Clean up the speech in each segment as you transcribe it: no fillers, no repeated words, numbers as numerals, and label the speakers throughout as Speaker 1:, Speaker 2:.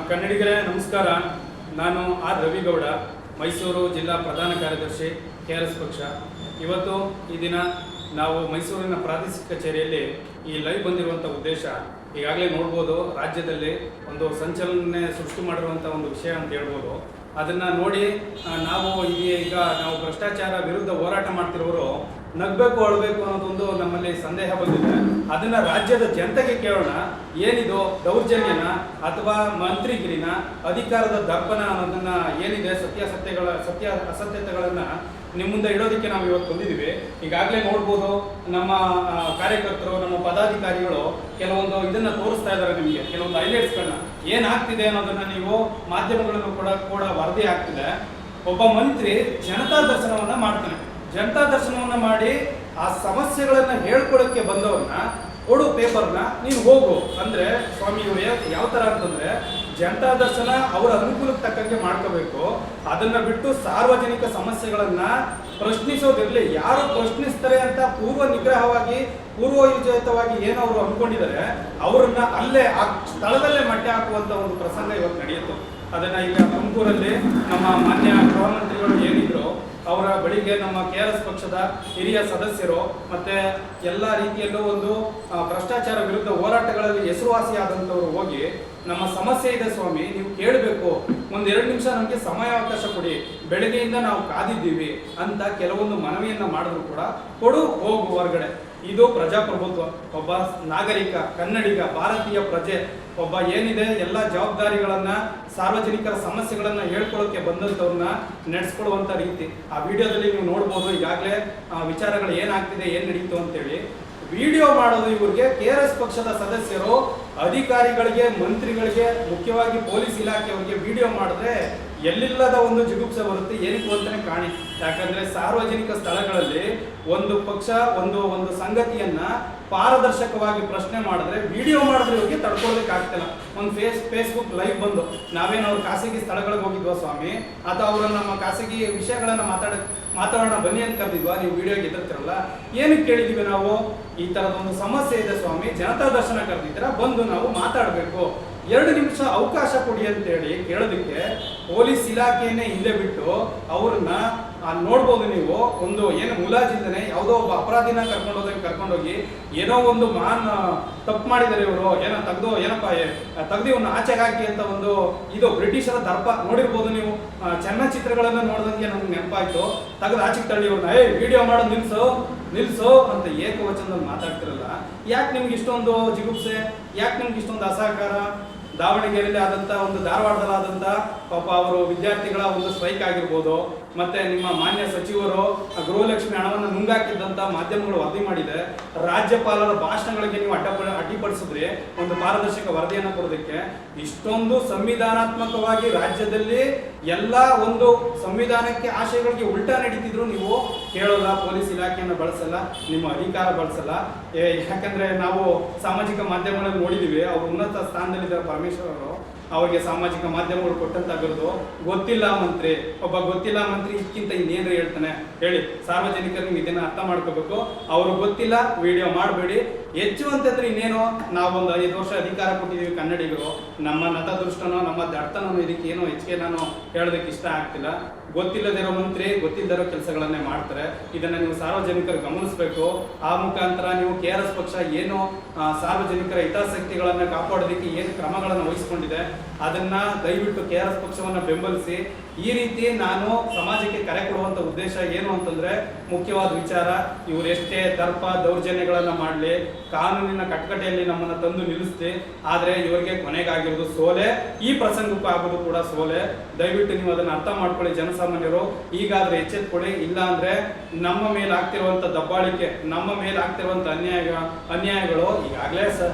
Speaker 1: ಕನ್ನಡಿಗರೇ ನಮಸ್ಕಾರ. ನಾನು ಆರ್ ರವಿಗೌಡ, ಮೈಸೂರು ಜಿಲ್ಲಾ ಪ್ರಧಾನ ಕಾರ್ಯದರ್ಶಿ KRS ಪಕ್ಷ. ಇವತ್ತು ಈ ದಿನ ನಾವು ಮೈಸೂರಿನ ಪ್ರಾದೇಶಿಕ ಕಚೇರಿಯಲ್ಲಿ ಈ ಲೈವ್ ಬಂದಿರುವಂಥ ಉದ್ದೇಶ ಈಗಾಗಲೇ ನೋಡ್ಬೋದು. ರಾಜ್ಯದಲ್ಲಿ ಒಂದು ಸಂಚಲನೆ ಸೃಷ್ಟಿ ಮಾಡಿರುವಂಥ ಒಂದು ವಿಷಯ ಅಂತ ಹೇಳ್ಬೋದು. ಅದನ್ನು ನೋಡಿ ನಾವು ಈಗ ನಾವು ಭ್ರಷ್ಟಾಚಾರ ವಿರುದ್ಧ ಹೋರಾಟ ಮಾಡ್ತಿರೋರು ನಗಬೇಕು ಅಳಬೇಕು ಅನ್ನೋದೊಂದು ನಮ್ಮಲ್ಲಿ ಸಂದೇಹ ಬಂದಿದೆ. ಅದನ್ನು ರಾಜ್ಯದ ಜನತೆಗೆ ಕೇಳೋಣ, ಏನಿದು ದೌರ್ಜನ್ಯನ ಅಥವಾ ಮಂತ್ರಿಗಿರಿನ ಅಧಿಕಾರದ ದರ್ಪಣ ಅನ್ನೋದನ್ನ ಏನಿದೆ ಸತ್ಯ ಅಸತ್ಯತೆಗಳನ್ನು ನಿಮ್ಮ ಮುಂದೆ ಇಡೋದಕ್ಕೆ ನಾವು ಇವತ್ತು ಬಂದಿದ್ದೀವಿ. ಈಗಾಗಲೇ ನೋಡ್ಬೋದು, ನಮ್ಮ ಕಾರ್ಯಕರ್ತರು, ನಮ್ಮ ಪದಾಧಿಕಾರಿಗಳು ಕೆಲವೊಂದು ಇದನ್ನು ತೋರಿಸ್ತಾ ಇದ್ದಾರೆ ನಿಮಗೆ, ಕೆಲವೊಂದು ಹೈಲೈಟ್ಸ್ಗಳನ್ನ ಏನಾಗ್ತಿದೆ ಅನ್ನೋದನ್ನ ನೀವು ಮಾಧ್ಯಮಗಳನ್ನು ಕೂಡ ವರದಿ ಆಗ್ತಿದೆ. ಒಬ್ಬ ಮಂತ್ರಿ ಜನತಾ ದರ್ಶನವನ್ನ ಮಾಡ್ತಾನೆ. ಜನತಾ ದರ್ಶನವನ್ನ ಮಾಡಿ ಆ ಸಮಸ್ಯೆಗಳನ್ನ ಹೇಳ್ಕೊಳಕ್ಕೆ ಬಂದವ್ರನ್ನ ಕೊಡು ಪೇಪರ್ನ, ನೀನು ಹೋಗು ಅಂದ್ರೆ ಸ್ವಾಮಿ ಇವರು ಯಾವ ತರ ಅಂತಂದ್ರೆ ಜನತಾ ದರ್ಶನ ಅವರ ಅನುಕೂಲಕ್ಕೆ ತಕ್ಕಂಗೆ ಮಾಡ್ಕೋಬೇಕು. ಅದನ್ನ ಬಿಟ್ಟು ಸಾರ್ವಜನಿಕ ಸಮಸ್ಯೆಗಳನ್ನ ಪ್ರಶ್ನಿಸೋದಿರಲಿ, ಯಾರು ಪ್ರಶ್ನಿಸ್ತಾರೆ ಅಂತ ಪೂರ್ವ ನಿಗ್ರಹವಾಗಿ ಪೂರ್ವಯೋಜಿತವಾಗಿ ಏನು ಅವರು ಅಂದ್ಕೊಂಡಿದ್ದಾರೆ ಅವರನ್ನ ಅಲ್ಲೇ ಆ ಸ್ಥಳದಲ್ಲೇ ಮಟ್ಟೆ ಹಾಕುವಂತ ಒಂದು ಪ್ರಸಂಗ ಇವತ್ತು ನಡೆಯಿತು. ಅದನ್ನ ಈಗ ತುಮಕೂರಲ್ಲಿ ನಮ್ಮ ಮಾನ್ಯ ಗೃಹ ಮಂತ್ರಿಗಳು ಏನಿದ್ರು ಅವರ ಬಳಿಗೆ ನಮ್ಮ KRS ಪಕ್ಷದ ಹಿರಿಯ ಸದಸ್ಯರು ಮತ್ತೆ ಎಲ್ಲ ರೀತಿಯಲ್ಲೂ ಒಂದು ಭ್ರಷ್ಟಾಚಾರ ವಿರುದ್ಧ ಹೋರಾಟಗಳಲ್ಲಿ ಹೆಸರುವಾಸಿಯಾದಂಥವ್ರು ಹೋಗಿ ನಮ್ಮ ಸಮಸ್ಯೆ ಇದೆ ಸ್ವಾಮಿ, ನೀವು ಕೇಳಬೇಕು, ಒಂದು 2 ನಿಮಿಷ ನಮಗೆ ಸಮಯಾವಕಾಶ ಕೊಡಿ, ಬೆಳಗ್ಗೆಯಿಂದ ನಾವು ಕಾದಿದ್ದೀವಿ ಅಂತ ಕೆಲವೊಂದು ಮನವಿಯನ್ನ ಮಾಡಿದ್ರು ಕೂಡ ಕೊಡು ಹೋಗು ಹೊರಗಡೆ. ಇದು ಪ್ರಜಾಪ್ರಭುತ್ವ. ಒಬ್ಬ ನಾಗರಿಕ, ಕನ್ನಡಿಗ, ಭಾರತೀಯ ಪ್ರಜೆ ಒಬ್ಬ ಏನಿದೆ ಎಲ್ಲ ಜವಾಬ್ದಾರಿಗಳನ್ನ, ಸಾರ್ವಜನಿಕರ ಸಮಸ್ಯೆಗಳನ್ನ ಹೇಳ್ಕೊಳ್ಳೋಕೆ ಬಂದಂಥವ್ರನ್ನ ನಡೆಸ್ಕೊಳ್ಳುವಂಥ ರೀತಿ ಆ ವಿಡಿಯೋದಲ್ಲಿ ನೀವು ನೋಡ್ಬೋದು. ಈಗಾಗಲೇ ವಿಚಾರಗಳು ಏನಾಗ್ತಿದೆ, ಏನು ನಡೀತು ಅಂತೇಳಿ ವಿಡಿಯೋ ಮಾಡೋದು ಇವ್ರಿಗೆ KRS ಪಕ್ಷದ ಸದಸ್ಯರು, ಅಧಿಕಾರಿಗಳಿಗೆ, ಮಂತ್ರಿಗಳಿಗೆ, ಮುಖ್ಯವಾಗಿ ಪೊಲೀಸ್ ಇಲಾಖೆಯವರಿಗೆ ವಿಡಿಯೋ ಮಾಡಿದ್ರೆ ಎಲ್ಲಿಲ್ಲದ ಒಂದು ಜಿಗುಪ್ಸೆ ಬರುತ್ತೆ. ಏನಕ್ಕೆ ಅಂತಾನೆ ಕಾಣಿ. ಯಾಕಂದ್ರೆ ಸಾರ್ವಜನಿಕ ಸ್ಥಳಗಳಲ್ಲಿ ಒಂದು ಪಕ್ಷ ಒಂದು ಸಂಗತಿಯನ್ನ ಪಾರದರ್ಶಕವಾಗಿ ಪ್ರಶ್ನೆ ಮಾಡಿದ್ರೆ ವಿಡಿಯೋ ಮಾಡಿದ್ರೆ ಇವ್ರಿಗೆ ತಡ್ಕೊಳ್ಳೋದಕ್ಕೆ ಆಗ್ತಿಲ್ಲ. ಒಂದು ಫೇಸ್ಬುಕ್ ಲೈವ್ ಬಂದು ನಾವೇನು ಅವ್ರ ಖಾಸಗಿ ಸ್ಥಳಗಳಿಗೆ ಹೋಗಿದ್ವಾ ಸ್ವಾಮಿ, ಅಥವಾ ಅವರ ನಮ್ಮ ಖಾಸಗಿ ವಿಷಯಗಳನ್ನ ಮಾತಾಡೋಣ ಬನ್ನಿ ಅಂತ ಕರೆದಿದ್ವಾ, ನೀವು ವಿಡಿಯೋಗೆ ಎದುರ್ತಿರಲ್ಲ, ಏನಕ್ಕೆ ಕೇಳಿದೀವಿ ನಾವು, ಈ ತರದೊಂದು ಸಮಸ್ಯೆ ಇದೆ ಸ್ವಾಮಿ, ಜನತಾ ದರ್ಶನ ಕರೆದಿದ್ದೀರ, ಬಂದು ನಾವು ಮಾತಾಡಬೇಕು, 2 ನಿಮಿಷ ಅವಕಾಶ ಕೊಡಿ ಅಂತೇಳಿ ಕೇಳೋದಕ್ಕೆ ಪೊಲೀಸ್ ಇಲಾಖೆಯನ್ನೇ ಹಿಂದೆ ಬಿಟ್ಟು ಅವ್ರನ್ನ ನೋಡ್ಬೋದು ನೀವು. ಒಂದು ಏನು ಮುಲಾಜಿಲ್ದೇನೆ ಯಾವುದೋ ಒಬ್ಬ ಅಪರಾಧಿನ ಕರ್ಕೊಂಡೋಗಿ ಏನೋ ಒಂದು ತಪ್ಪು ಮಾಡಿದ್ದಾರೆ ಇವರು, ತೆಗ್ದು ಒಂದು ಆಚೆಗೆ ಹಾಕಿ ಅಂತ ಒಂದು ಇದು ಬ್ರಿಟಿಷರ ದರ್ಪ ನೋಡಿರ್ಬೋದು ನೀವು. ಚಲನಚಿತ್ರಗಳನ್ನ ನೋಡಿದಂಗೆ ನಮ್ಗೆ ನೆನಪಾಯ್ತು. ತೆಗೆದು ಆಚೆಗೆ ತಳ್ಳಿ ಇವ್ರನ್ನ ವಿಡಿಯೋ ಮಾಡೋದು ನಿಲ್ಸು ಅಂತ ಏಕವಚನದಲ್ಲಿ ಮಾತಾಡ್ತಿರಲ್ಲ. ಯಾಕೆ ನಿಮ್ಗೆ ಇಷ್ಟೊಂದು ಜಿಗುಪ್ಸೆ, ಯಾಕೆ ನಿಮ್ಗೆ ಇಷ್ಟೊಂದು ಅಸಹಕಾರ? ದಾವಣಗೆರೆಯಲ್ಲಿ ಆದಂಥ ಒಂದು ಧಾರವಾಡದಲ್ಲಿ ಆದಂಥ ಪಾಪ ಅವರು ವಿದ್ಯಾರ್ಥಿಗಳ ಒಂದು ಸ್ಟ್ರೈಕ್ ಆಗಿರ್ಬೋದು, ಮತ್ತೆ ನಿಮ್ಮ ಮಾನ್ಯ ಸಚಿವರು ಗೃಹಲಕ್ಷ್ಮಿ ಹಣವನ್ನು ನುಂಗಾಕಿದ್ದಂಥ ಮಾಧ್ಯಮಗಳು ವರದಿ ಮಾಡಿದೆ. ರಾಜ್ಯಪಾಲರ ಭಾಷಣಗಳಿಗೆ ನೀವು ಅಡ್ಡಿಪಡಿಸಿದ್ರೆ ಒಂದು ಪಾರದರ್ಶಕ ವರದಿಯನ್ನು ಕೊಡೋದಕ್ಕೆ ಇಷ್ಟೊಂದು ಸಂವಿಧಾನಾತ್ಮಕವಾಗಿ ರಾಜ್ಯದಲ್ಲಿ ಎಲ್ಲ ಒಂದು ಸಂವಿಧಾನಕ್ಕೆ ಆಶಯಗಳಿಗೆ ಉಲ್ಟಾ ನಡೀತಿದ್ರು ನೀವು ಕೇಳೋಲ್ಲ, ಪೊಲೀಸ್ ಇಲಾಖೆಯನ್ನು ಬಳಸಲ್ಲ, ನಿಮ್ಮ ಅಧಿಕಾರ ಬಳಸಲ್ಲ. ಯಾಕಂದ್ರೆ ನಾವು ಸಾಮಾಜಿಕ ಮಾಧ್ಯಮಗಳಲ್ಲಿ ನೋಡಿದೀವಿ, ಅವರು ಉನ್ನತ ಸ್ಥಾನದಲ್ಲಿದ್ದಾರೆ ಪರಮೇಶ್ವರ್ ಅವರು, ಅವರಿಗೆ ಸಾಮಾಜಿಕ ಮಾಧ್ಯಮಗಳು ಕೊಟ್ಟಂತ ಬಿರುದು ಗೊತ್ತಿಲ್ಲ ಮಂತ್ರಿ. ಒಬ್ಬ ಗೊತ್ತಿಲ್ಲ ಮಂತ್ರಿ ಇದಕ್ಕಿಂತ ಇನ್ನೇನು ಹೇಳ್ತಾನೆ ಹೇಳಿ? ಸಾರ್ವಜನಿಕರು ನೀವು ಇದನ್ನ ಅರ್ಥ ಮಾಡ್ಕೋಬೇಕು. ಅವರು ಗೊತ್ತಿಲ್ಲ ವಿಡಿಯೋ ಮಾಡಬೇಡಿ. ಹೆಚ್ಚು ಅಂತಂದ್ರೆ ಇನ್ನೇನು, ನಾವೊಂದು 5 ವರ್ಷ ಅಧಿಕಾರ ಕೊಟ್ಟಿದ್ದೀವಿ ಕನ್ನಡಿಗರು, ನಮ್ಮ ನತದೃಷ್ಟನೋ ನಮ್ಮ ದಡ್ತನೋ ಇದಕ್ಕೆ ಏನೋ ಹೆಚ್ಚಿಗೆ ನಾನು ಹೇಳೋದಕ್ಕೆ ಇಷ್ಟ ಆಗ್ತಿಲ್ಲ. ಗೊತ್ತಿಲ್ಲದಿರೋ ಮಂತ್ರಿ ಗೊತ್ತಿಲ್ಲದಿರೋ ಕೆಲಸಗಳನ್ನೇ ಮಾಡ್ತಾರೆ. ಇದನ್ನ ನೀವು ಸಾರ್ವಜನಿಕರು ಗಮನಿಸಬೇಕು. ಆ ಮುಖಾಂತರ ನೀವು KRS ಪಕ್ಷ ಏನು ಸಾರ್ವಜನಿಕರ ಹಿತಾಸಕ್ತಿಗಳನ್ನ ಕಾಪಾಡೋದಕ್ಕೆ ಏನು ಕ್ರಮಗಳನ್ನು ವಹಿಸಿಕೊಂಡಿದೆ ಅದನ್ನ ದಯವಿಟ್ಟು KRS ಪಕ್ಷವನ್ನ ಬೆಂಬಲಿಸಿ. ಈ ರೀತಿ ನಾನು ಸಮಾಜಕ್ಕೆ ಕರೆ ಕೊಡುವಂತ ಉದ್ದೇಶ ಏನು ಅಂತಂದ್ರೆ, ಮುಖ್ಯವಾದ ವಿಚಾರ, ಇವರು ಎಷ್ಟೇ ದರ್ಪ ದೌರ್ಜನ್ಯಗಳನ್ನ ಮಾಡಲಿ, ಕಾನೂನಿನ ಕಟ್ಕಟೆಯಲ್ಲಿ ನಮ್ಮನ್ನ ತಂದು ನಿಲ್ಲಿಸ್ಲಿ, ಆದ್ರೆ ಇವರಿಗೆ ಕೊನೆಗಾಗಿರೋದು ಸೋಲೆ, ಈ ಪ್ರಸಂಗಕ್ಕೂ ಆಗೋದು ಕೂಡ ಸೋಲೆ. ದಯವಿಟ್ಟು ನೀವು ಅದನ್ನ ಅರ್ಥ ಮಾಡ್ಕೊಳ್ಳಿ ಜನಸಾಮಾನ್ಯರು. ಈಗಾದ್ರೆ ಎಚ್ಚೆತ್ಕೊಳ್ಳಿ, ಇಲ್ಲ ಅಂದ್ರೆ ನಮ್ಮ ಮೇಲೆ ಆಗ್ತಿರುವಂತ ದಬ್ಬಾಳಿಕೆ, ನಮ್ಮ ಮೇಲೆ ಆಗ್ತಿರುವಂತ ಅನ್ಯಾಯಗಳು ಈಗಾಗಲೇ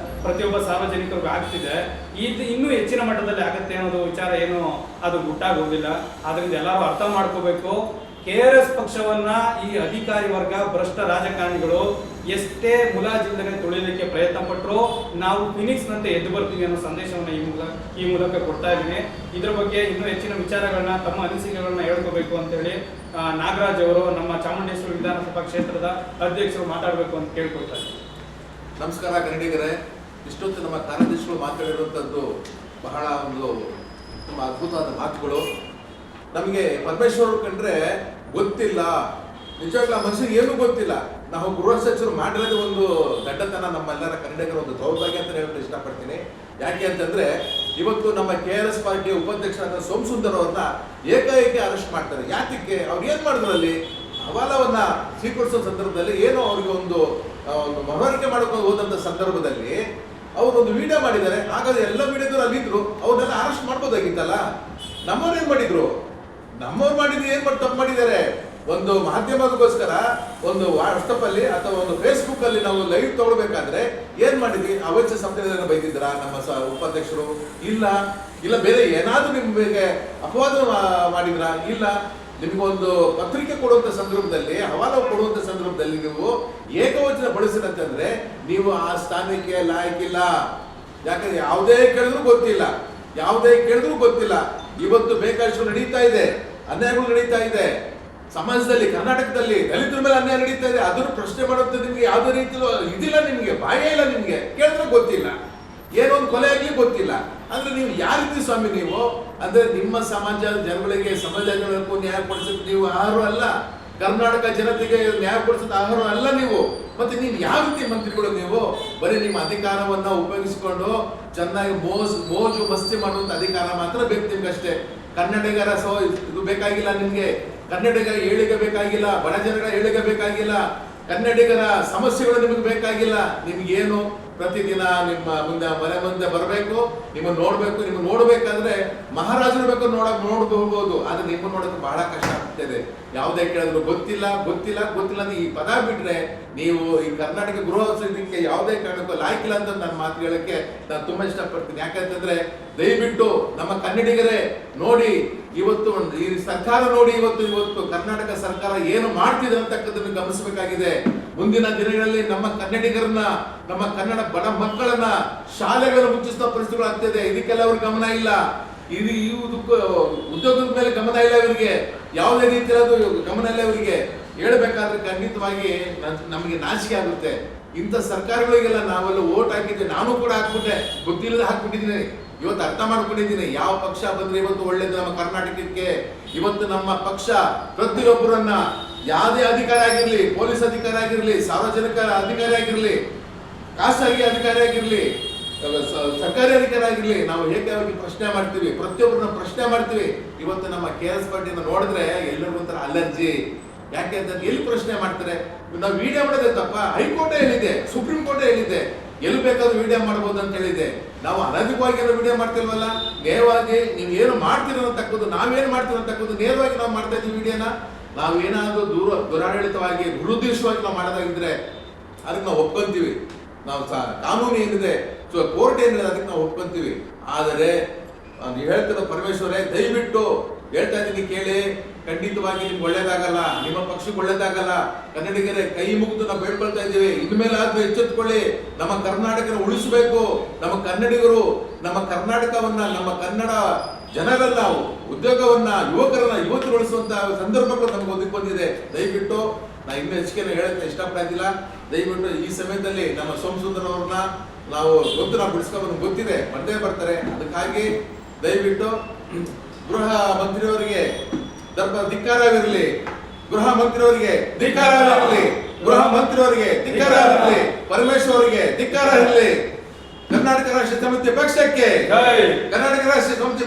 Speaker 1: ಪ್ರತಿಯೊಬ್ಬ ಸಾರ್ವಜನಿಕರಿಗೂ ಆಗ್ತಿದೆ. ಇದು ಇನ್ನೂ ಹೆಚ್ಚಿನ ಮಟ್ಟದಲ್ಲಿ ಆಗುತ್ತೆ ಅನ್ನೋದು ವಿಚಾರ ಏನು ಅದು ಗುಟ್ಟಾಗಿ ಹೋಗಿಲ್ಲ. ಆದ್ರಿಂದ ಎಲ್ಲರೂ ಅರ್ಥ ಮಾಡ್ಕೋಬೇಕು. KRS ಪಕ್ಷವನ್ನ ಈ ಅಧಿಕಾರಿ ವರ್ಗ, ಭ್ರಷ್ಟ ರಾಜಕಾರಣಿಗಳು ಎಷ್ಟೇ ಮುಲಾಜಿಲ್ಲದೆ ತುಳಿಲಿಕ್ಕೆ ಪ್ರಯತ್ನ ಪಟ್ಟರು, ನಾವು ಫಿನಿಕ್ಸ್ ನಂತೆ ಎದ್ದು ಬರ್ತೀವಿ ಅನ್ನೋ ಸಂದೇಶವನ್ನು ಈ ಮೂಲಕ ಕೊಡ್ತಾ ಇದ್ದೀನಿ. ಇದ್ರ ಬಗ್ಗೆ ಇನ್ನೂ ಹೆಚ್ಚಿನ ವಿಚಾರಗಳನ್ನ, ತಮ್ಮ ಅನಿಸಿಕೆಗಳನ್ನ ಹೇಳ್ಕೋಬೇಕು ಅಂತೇಳಿ ನಾಗರಾಜ್ ಅವರು, ನಮ್ಮ ಚಾಮುಂಡೇಶ್ವರಿ ವಿಧಾನಸಭಾ ಕ್ಷೇತ್ರದ ಅಧ್ಯಕ್ಷರು ಮಾತಾಡಬೇಕು ಅಂತ ಕೇಳ್ಕೊಳ್ತಾ ಇದ್ದೀನಿ.
Speaker 2: ನಮಸ್ಕಾರ ಕನ್ನಡಿಗರೇ. ಇಷ್ಟೊತ್ತು ನಮ್ಮ ಕಾರ್ಯದರ್ಶಿಗಳು ಮಾತಾಡಿರುವಂಥದ್ದು ಬಹಳ ಒಂದು ತುಂಬ ಅದ್ಭುತವಾದ ಮಾತುಗಳು. ನಮಗೆ ಪರಮೇಶ್ವರ್ ಕಂಡ್ರೆ ಗೊತ್ತಿಲ್ಲ, ನಿಜವಾಗ್ಲೂ ಆ ಮನುಷ್ಯನಿಗೆ ಏನೂ ಗೊತ್ತಿಲ್ಲ. ನಾವು ಗೃಹ ಸಚಿವರು ಮಾಡಿರೋದು ಒಂದು ದಡ್ಡತನ, ನಮ್ಮೆಲ್ಲರ ಕನ್ನಡಿಗರ ಒಂದು ದೌರ್ಭಾಗ್ಯ ಅಂತ ಹೇಳಲು ಇಷ್ಟಪಡ್ತೀನಿ. ಯಾಕೆ ಅಂತಂದ್ರೆ ಇವತ್ತು ನಮ್ಮ KRS ಪಾರ್ಟಿಯ ಉಪಾಧ್ಯಕ್ಷರಾದ ಸೋಮಸುಂದರ್ ಅವ್ರನ್ನ ಏಕಾಏಕಿ ಅರೆಸ್ಟ್ ಮಾಡ್ತಾರೆ. ಯಾತಕ್ಕೆ? ಅವ್ರು ಏನ್ ಮಾಡಿದ್ರು ಅಲ್ಲಿ ಹವಾಲವನ್ನ ಸ್ವೀಕರಿಸೋ ಸಂದರ್ಭದಲ್ಲಿ ಏನೋ ಅವ್ರಿಗೆ ಒಂದು ಮನವರಿಕೆ ಮಾಡ್ಕೊಂಡು ಹೋದಂತ ಸಂದರ್ಭದಲ್ಲಿ ಅವರು ಒಂದು ವಿಡಿಯೋ ಮಾಡಿದ್ದಾರೆ. ಹಾಗಾದ್ರೆ ಎಲ್ಲ ವಿಡಿಯೋದವ್ರು ಅಲ್ಲಿದ್ರು, ಅವ್ರನ್ನೆಲ್ಲ ಅರೆಸ್ಟ್ ಮಾಡ್ಬೋದಾಗಿತ್ತಲ್ಲ. ನಮ್ಮವ್ರು ಏನ್ ಮಾಡಿದ್ರು? ನಮ್ಮವ್ರು ಮಾಡಿದ್ರು ಏನ್ ಮಾಡಿ ತಪ್ಪು ಮಾಡಿದ್ದಾರೆ? ಒಂದು ಮಾಧ್ಯಮದಗೋಸ್ಕರ ಒಂದು ವಾಟ್ಸಪ್ ಅಲ್ಲಿ ಅಥವಾ ಒಂದು ಫೇಸ್ಬುಕ್ ಅಲ್ಲಿ ನಾವು ಲೈವ್ ತಗೊಳ್ಬೇಕಾದ್ರೆ ಏನ್ ಮಾಡಿದ್ವಿ? ಅವಾಚ್ಯ ಶಬ್ದಗಳನ್ನು ಬೈದಿದ್ರ ನಮ್ಮ ಉಪಾಧ್ಯಕ್ಷರು? ಇಲ್ಲ. ಇಲ್ಲ ಬೇರೆ ಏನಾದ್ರೂ ನಿಮಗೆ ಅಪವಾದ ಮಾಡಿದ್ರ? ಇಲ್ಲ. ನಿಮ್ಗೊಂದು ಪತ್ರಿಕೆ ಕೊಡುವಂತ ಸಂದರ್ಭದಲ್ಲಿ, ಹವಾಲು ಕೊಡುವಂತ ಸಂದರ್ಭದಲ್ಲಿ ನೀವು ಏಕವಚನ ಬಳಸಿರಂತಂದ್ರೆ ನೀವು ಆ ಸ್ಥಾನಕ್ಕೆ ಲಾಯಕ್ಕಿಲ್ಲ. ಯಾಕಂದ್ರೆ ಯಾವುದೇ ಕೇಳಿದ್ರು ಗೊತ್ತಿಲ್ಲ, ಯಾವುದೇ ಕೇಳಿದ್ರು ಗೊತ್ತಿಲ್ಲ. ಇವತ್ತು ಬೇಕಾದಷ್ಟು ನಡೀತಾ ಇದೆ, ಅನ್ಯಾಯಗಳು ನಡೀತಾ ಇದೆ ಸಮಾಜದಲ್ಲಿ, ಕರ್ನಾಟಕದಲ್ಲಿ ದಲಿತರ ಮೇಲೆ ಅನ್ಯಾಯ ನಡೀತಾ ಇದೆ. ಅದನ್ನು ಪ್ರಶ್ನೆ ಮಾಡುತ್ತೆ ನಿಮ್ಗೆ ಯಾವುದೇ ರೀತಿ ಇದಿಲ್ಲ, ನಿಮ್ಗೆ ಭಯ ಇಲ್ಲ, ನಿಮ್ಗೆ ಕೇಳಿದ್ರೆ ಗೊತ್ತಿಲ್ಲ, ಏನೋ ಒಂದು ಕೊಲೆ ಆಗ್ಲಿ ಗೊತ್ತಿಲ್ಲ. ಅಂದ್ರೆ ನೀವು ಯಾವ ರೀತಿ ಸ್ವಾಮಿ ನೀವು? ಅಂದ್ರೆ ನಿಮ್ಮ ಸಮಾಜ ಜನಗಳಿಗೆ, ಸಮಾಜ ಜನಕ್ಕೂ ನ್ಯಾಯ ಕೊಡಿಸೋದು ನೀವು ಆಹಾರ ಅಲ್ಲ, ಕರ್ನಾಟಕ ಜನತೆಗೆ ನ್ಯಾಯ ಕೊಡಿಸೋದು ಆಹಾರ ಅಲ್ಲ ನೀವು. ಮತ್ತೆ ನೀವು ಯಾವ ರೀತಿ ಮಂತ್ರಿಗಳು ನೀವು? ಬರೀ ನಿಮ್ಮ ಅಧಿಕಾರವನ್ನ ಉಪಯೋಗಿಸಿಕೊಂಡು ಚೆನ್ನಾಗಿ ಮೋಜು ಮಸ್ತಿ ಮಾಡುವಂತ ಅಧಿಕಾರ ಮಾತ್ರ ಬೇಕು ನಿಮ್ಗೆ ಅಷ್ಟೇ. ಕನ್ನಡಿಗರ ಇದು ಬೇಕಾಗಿಲ್ಲ ನಿಮ್ಗೆ, ಕನ್ನಡಿಗರ ಏಳಿಗೆ ಬೇಕಾಗಿಲ್ಲ, ಬಡ ಜನರ ಏಳಿಗೆ ಬೇಕಾಗಿಲ್ಲ, ಕನ್ನಡಿಗರ ಸಮಸ್ಯೆಗಳು ನಿಮಗೆ ಬೇಕಾಗಿಲ್ಲ. ನಿಮ್ಗೇನು ಪ್ರತಿದಿನ ನಿಮ್ಮ ಮುಂದೆ ಮನೆ ಮುಂದೆ ಬರಬೇಕು, ನಿಮ್ಮನ್ನು ನೋಡ್ಬೇಕು. ನಿಮ್ಮನ್ನು ನೋಡ್ಬೇಕಾದ್ರೆ ಮಹಾರಾಜರು ಬೇಕು ನೋಡಬಹುದು, ಆದ್ರೆ ನಿಮ್ಮನ್ನು ನೋಡೋಕೆ ಬಹಳ ಕಷ್ಟ ಆಗ್ತದೆ. ಯಾವುದೇ ಕೇಳಿದ್ರು ಗೊತ್ತಿಲ್ಲ ಗೊತ್ತಿಲ್ಲ ಗೊತ್ತಿಲ್ಲ ಅಂತ ಈ ಪದ ಬಿಟ್ರೆ ನೀವು ಈ ಕರ್ನಾಟಕ ಗೃಹ ಸಚಿವರಿಗೆ ಯಾವುದೇ ಕಾರಣಕ್ಕೂ ಲಾಯ್ಕಿಲ್ಲ ಅಂತ ನನ್ನ ಮಾತು ಹೇಳಕ್ಕೆ ನಾನು ತುಂಬಾ ಇಷ್ಟಪಡ್ತೀನಿ. ಯಾಕಂತಂದ್ರೆ ದಯವಿಟ್ಟು ನಮ್ಮ ಕನ್ನಡಿಗರೇ ನೋಡಿ, ಇವತ್ತು ಈ ಸರ್ಕಾರ ನೋಡಿ, ಇವತ್ತು ಕರ್ನಾಟಕ ಸರ್ಕಾರ ಏನು ಮಾಡ್ತಿದೆ ಅಂತಕ್ಕಂಥದ್ದನ್ನು ಗಮನಿಸಬೇಕಾಗಿದೆ. ಮುಂದಿನ ದಿನಗಳಲ್ಲಿ ನಮ್ಮ ಕನ್ನಡಿಗರನ್ನ, ನಮ್ಮ ಕನ್ನಡ ಬಡ ಮಕ್ಕಳನ್ನ ಶಾಲೆಗಳನ್ನು ಮುಚ್ಚಿಸುವ ಪರಿಸ್ಥಿತಿಗಳು ಆಗ್ತಿದೆ. ಇದಕ್ಕೆಲ್ಲ ಅವ್ರ ಗಮನ ಇಲ್ಲ. ಉದ್ಯೋಗದ ಮೇಲೆ ಗಮನ ಇಲ್ಲ ಇವರಿಗೆ, ಯಾವುದೇ ರೀತಿಯಾದ ಗಮನ ಇಲ್ಲ ಇವರಿಗೆ. ಹೇಳ್ಬೇಕಾದ್ರೆ ಖಂಡಿತವಾಗಿ ನಮಗೆ ನಾಚಿಕೆ ಆಗುತ್ತೆ. ಇಂಥ ಸರ್ಕಾರಗಳಿಗೆಲ್ಲ ನಾವೆಲ್ಲ ಓಟ್ ಹಾಕಿದ್ವಿ, ನಾನು ಕೂಡ ಹಾಕ್ಬಿಟ್ಟೆ, ಗೊತ್ತಿಲ್ಲದೆ ಹಾಕ್ಬಿಟ್ಟಿದ್ದೀನಿ. ಇವತ್ತು ಅರ್ಥ ಮಾಡ್ಕೊಂಡಿದ್ದೀನಿ ಯಾವ ಪಕ್ಷ ಬಂದ್ರೆ ಇವತ್ತು ಒಳ್ಳೇದು ನಮ್ಮ ಕರ್ನಾಟಕಕ್ಕೆ. ಇವತ್ತು ನಮ್ಮ ಪಕ್ಷ ಪ್ರತಿಯೊಬ್ಬರನ್ನ, ಯಾವುದೇ ಅಧಿಕಾರ ಆಗಿರ್ಲಿ, ಪೊಲೀಸ್ ಅಧಿಕಾರ ಆಗಿರ್ಲಿ, ಸಾರ್ವಜನಿಕ ಅಧಿಕಾರಿ ಆಗಿರ್ಲಿ, ಖಾಸಗಿ ಅಧಿಕಾರಿ ಆಗಿರ್ಲಿ, ಸರ್ಕಾರಿ ಅಧಿಕಾರ ಆಗಿರ್ಲಿ, ನಾವು ಏಕವಾಗಿ ಪ್ರಶ್ನೆ ಮಾಡ್ತೀವಿ, ಪ್ರತಿಯೊಬ್ಬರನ್ನ ಪ್ರಶ್ನೆ ಮಾಡ್ತೀವಿ. ಇವತ್ತು ನಮ್ಮ KRS ಪಾರ್ಟಿನ ನೋಡಿದ್ರೆ ಎಲ್ಲರಿಗೂ ಒಂಥರ ಅಲರ್ಜಿ. ಯಾಕೆ ಅಂತ ಎಲ್ಲಿ ಪ್ರಶ್ನೆ ಮಾಡ್ತಾರೆ? ನಾವು ವಿಡಿಯೋ ಮಾಡೋದೇ ತಪ್ಪ? ಹೈಕೋರ್ಟ್ ಹೇಳಿದೆ, ಸುಪ್ರೀಂ ಕೋರ್ಟ್ ಹೇಳಿದೆ, ಎಲ್ಲಿ ಬೇಕಾದ್ರೂ ವಿಡಿಯೋ ಮಾಡ್ಬೋದು ಅಂತ ಹೇಳಿದೆ. ನಾವು ಅನಧಿಕವಾಗಿ ಏನೋ ವಿಡಿಯೋ ಮಾಡ್ತಿಲ್ವಲ್ಲ, ನೇರವಾಗಿ ನೀವು ಏನು ಮಾಡ್ತೀರೋ ಅಂತಕ್ಕದ್ದು, ನಾವೇನು ಮಾಡ್ತೀರೋ ಅಂತಕ್ಕದ್ದು ನೇರವಾಗಿ ನಾವು ಮಾಡ್ತಾ ಇದ್ದೀವಿ ವಿಡಿಯೋನ. ನಾವೇನಾದ್ರೂ ದುರಾಡಳಿತವಾಗಿ ದುರುದ್ದೇಶವಾಗಿ ನಾವು ಮಾಡೋದಾಗಿದ್ರೆ ಅದಕ್ಕೆ ನಾವು ಒಪ್ಕೊಂತೀವಿ. ನಾವು ಕಾನೂನು ಏನಿದೆ, ಕೋರ್ಟ್ ಏನಿದೆ ಅದಕ್ಕೆ ನಾವು ಒಪ್ಕೊಂತೀವಿ. ಆದರೆ ನೀವು ಹೇಳ್ತಿರೋ ಪರಮೇಶ್ವರೇ, ದಯವಿಟ್ಟು ಹೇಳ್ತಾ ಇದ್ದೀನಿ ಕೇಳಿ, ಖಂಡಿತವಾಗಿ ನಿಮ್ಗೆ ಒಳ್ಳೇದಾಗಲ್ಲ, ನಿಮ್ಮ ಪಕ್ಷಕ್ಕೆ ಒಳ್ಳೇದಾಗಲ್ಲ. ಕನ್ನಡಿಗರೇ ಕೈ ಮುಗಿದು ನಾವು ಬೇಡ್ಕೊಳ್ತಾ ಇದ್ದೀವಿ, ಇನ್ಮೇಲೆ ಆದ್ರೂ ಎಚ್ಚೆತ್ತುಕೊಳ್ಳಿ. ನಮ್ಮ ಕರ್ನಾಟಕನ ಉಳಿಸಬೇಕು. ನಮ್ಮ ಕನ್ನಡಿಗರು ನಮ್ಮ ಕರ್ನಾಟಕವನ್ನ, ನಮ್ಮ ಕನ್ನಡ ಜನರನ್ನ, ಉದ್ಯೋಗವನ್ನ, ಯುವಕರು ಉಳಿಸುವಂತ ಸಂದರ್ಭಗಳು ನಮ್ಗೆ ಒದಗಿ ಬಂದಿದೆ. ದಯವಿಟ್ಟು ನಾ ಇನ್ನೂ ಹೆಚ್ಚಿಗೆ ಹೇಳಕ್ಕೆ ಇಷ್ಟಪಡೋದಿಲ್ಲ. ದಯವಿಟ್ಟು ಈ ಸಮಯದಲ್ಲಿ ನಮ್ಮ ಸೋಮಸುಂದರ್ ಅವ್ರನ್ನ ನಾವು ಬಿಡಿಸ್ಕೊಂಡು ಗೊತ್ತಿದೆ, ಬಂದೇ ಬರ್ತಾರೆ. ಅದಕ್ಕಾಗಿ ದಯವಿಟ್ಟು ಗೃಹ ಮಂತ್ರಿಯವರಿಗೆ ಧಿಕ್ಕಾರವಿರಲಿ, ಗೃಹ ಮಂತ್ರಿಯವರಿಗೆ ಧಿಕ್ಕಾರವಿರಲಿ, ಗೃಹ ಮಂತ್ರಿಯವರಿಗೆ ಧಿಕ್ಕಾರವಿರಲಿ, ಪರಮೇಶ್ವರ್ ಅವರಿಗೆ ಧಿಕ್ಕಾರ ಇರಲಿ. ಕರ್ನಾಟಕ ರಾಷ್ಟ್ರ ಸಮಿತಿ ಪಕ್ಷಕ್ಕೆ, ಕರ್ನಾಟಕ